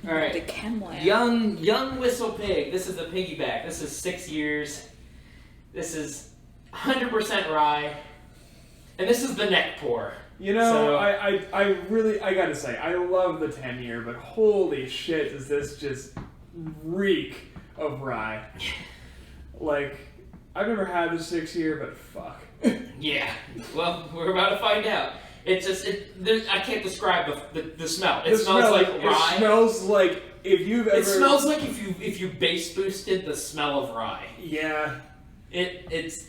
All right. The Chemland. Young Whistlepig. This is the Piggyback. This is 6 years. This is 100% rye. And this is the neck pour. You know, I really gotta say, I love the 10-year, but holy shit, does this just reek of rye. Like, I've never had a 6-year, but fuck. Yeah. Well, we're about to find out. It's just, I can't describe the smell. It smells like rye. It smells like if you've ever... It smells like if you bass boosted the smell of rye. Yeah. It's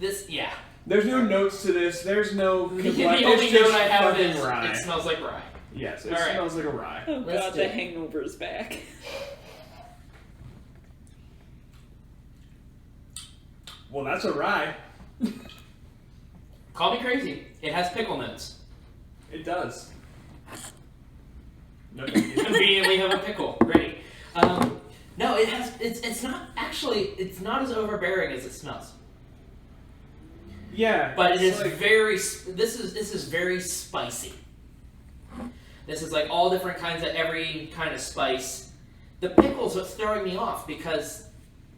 this, yeah. There's no notes to this. There's no... The only note I have is rye. it smells like rye. Yes, it smells like a rye. Oh god, the hangover's back. Well, that's a rye. Call me crazy. It has pickle notes. It does. No, Conveniently have a pickle ready. No, it has. It's not actually. It's not as overbearing as it smells. Yeah, but it is like, very. This is very spicy. This is like all different kinds of every kind of spice. The pickle's what's throwing me off because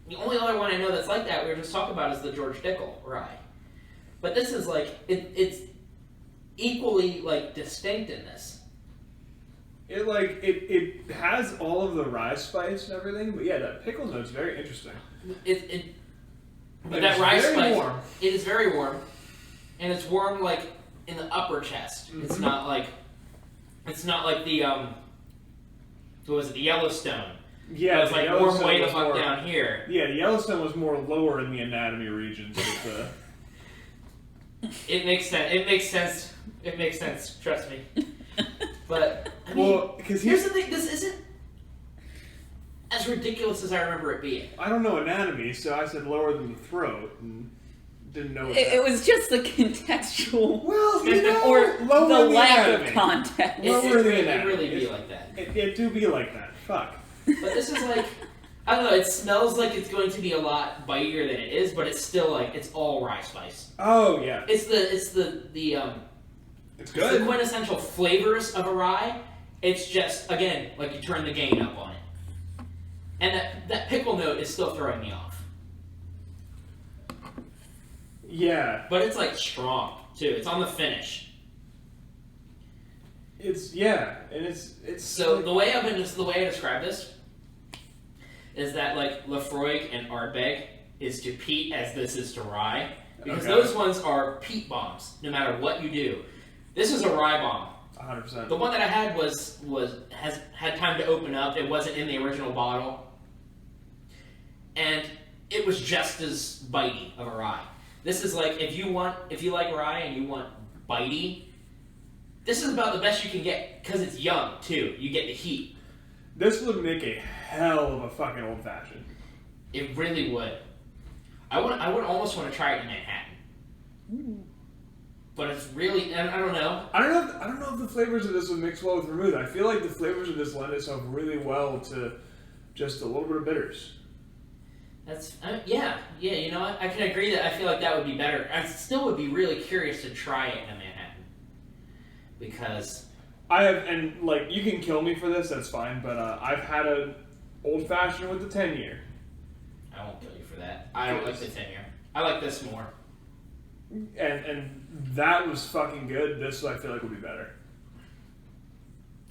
the only other one I know that's like that we were just talking about is the George Dickel rye. But this is like it's equally like distinct in this. It has all of the rye spice and everything, but yeah, that pickle note's very interesting. But that rye spice, warm. It is very warm, and it's warm like in the upper chest. Mm-hmm. It's not like the what was it, the Yellowstone? Yeah, it's like warm way the fuck down here. Yeah, the Yellowstone was more lower in the anatomy regions. It makes sense. It makes sense. It makes sense. Trust me. But I mean, because here's the thing: this isn't as ridiculous as I remember it being. I don't know anatomy, so I said lower than the throat, and didn't know. It was just the contextual, well, you know, or lower the lack of context. It really be like that. It do be like that. Fuck. But this is like, I don't know. It smells like it's going to be a lot bitier than it is, but it's still like it's all rye spice. Oh yeah. It's the It's good. It's the quintessential flavors of a rye. It's just, again, like you turn the gain up on it. And that pickle note is still throwing me off. Yeah. But it's like strong, too. It's on the finish. And it's so like, the way I describe this is that like Lafroig and Ardbeg is to peat as this is to rye. Because those ones are peat bombs, no matter what you do. This is a rye bomb. 100%. The one that I had has had time to open up. It wasn't in the original bottle. And it was just as bitey of a rye. This is like, if you like rye and you want bitey, this is about the best you can get, because it's young, too. You get the heat. This would make a hell of a fucking old-fashioned. It really would. I would almost want to try it in Manhattan. Ooh. But it's really, I don't know. I don't know if the flavors of this would mix well with vermouth. I feel like the flavors of this lend itself really well to just a little bit of bitters. That's yeah. You know what? I can agree that I feel like that would be better. I still would be really curious to try it in Manhattan because I have, and like you can kill me for this, that's fine. But I've had an old fashioned with the 10-year. I won't kill you for that. I don't like the 10-year. I like this more. And that was fucking good. This I feel like would be better.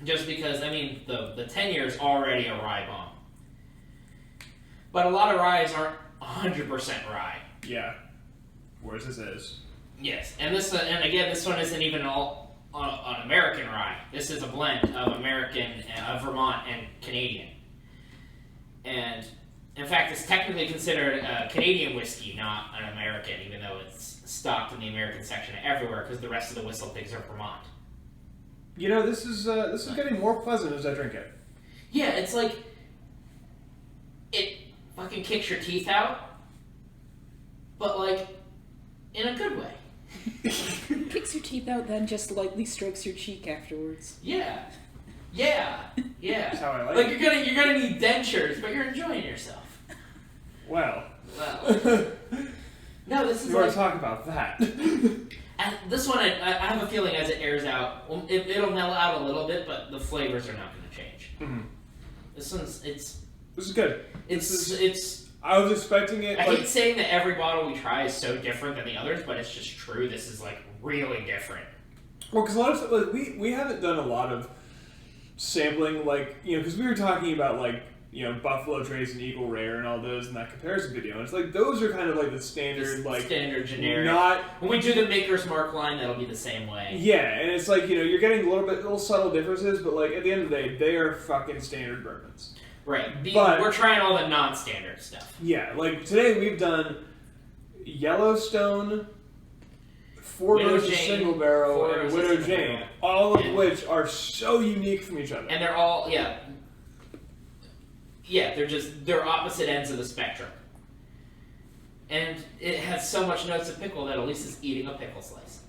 Just because, I mean, the 10-year is already a rye bomb. But a lot of ryes aren't 100% rye. Yeah. Whereas this is. Yes, and this one isn't even all on American rye. This is a blend of American, Vermont and Canadian. And in fact, it's technically considered a Canadian whiskey, not an American, even though it's stocked in the American section everywhere because the rest of the Whistlepigs are Vermont. You know, this is getting more pleasant as I drink it. Yeah, it's like it fucking kicks your teeth out, but like in a good way. Kicks your teeth out, then just lightly strokes your cheek afterwards. Yeah. That's how I like it. it. You're gonna need dentures, but you're enjoying yourself. Well. No, this is. You want to talk about that? And this one, I have a feeling as it airs out, it'll mellow out a little bit, but the flavors are not going to change. Mm-hmm. This one's, This is good. it's. I was expecting it. I hate saying that every bottle we try is so different than the others, but it's just true. This is like really different. Well, because a lot of like we haven't done a lot of sampling, like because we were talking about like Buffalo Trace and Eagle Rare and all those in that comparison video. And it's like those are kind of like the standard, standard generic. Not when we do the Maker's Mark line, that'll be the same way. Yeah, and it's like you're getting little subtle differences, but like at the end of the day, they are fucking standard bourbons. Right, but we're trying all the non-standard stuff. Yeah, like today we've done Yellowstone, Four Roses Single Barrel, and Widow Jane, all of which are so unique from each other. And they're all, they're opposite ends of the spectrum. And it has so much notes of pickle that Elise is eating a pickle slice.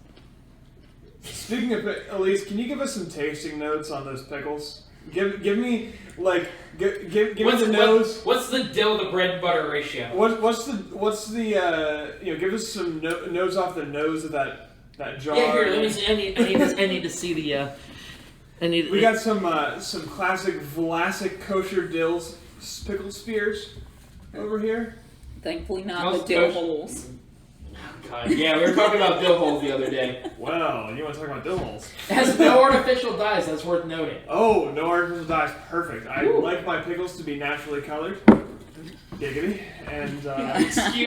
Speaking of Elise, can you give us some tasting notes on those pickles? Give me like give me the nose. What's the dill to bread and butter ratio? What's the give us some nose off the nose of that jar. Yeah, here. Let me see. I need to see the. We got some classic Vlasic kosher dills pickled spears over here. Thankfully, not the dill holes. God, yeah, we were talking about dill holes the other day. Well, you want to talk about dill holes? It has no artificial dyes, that's worth noting. Oh, no artificial dyes, perfect. I like my pickles to be naturally colored. Giggity. And, Excuse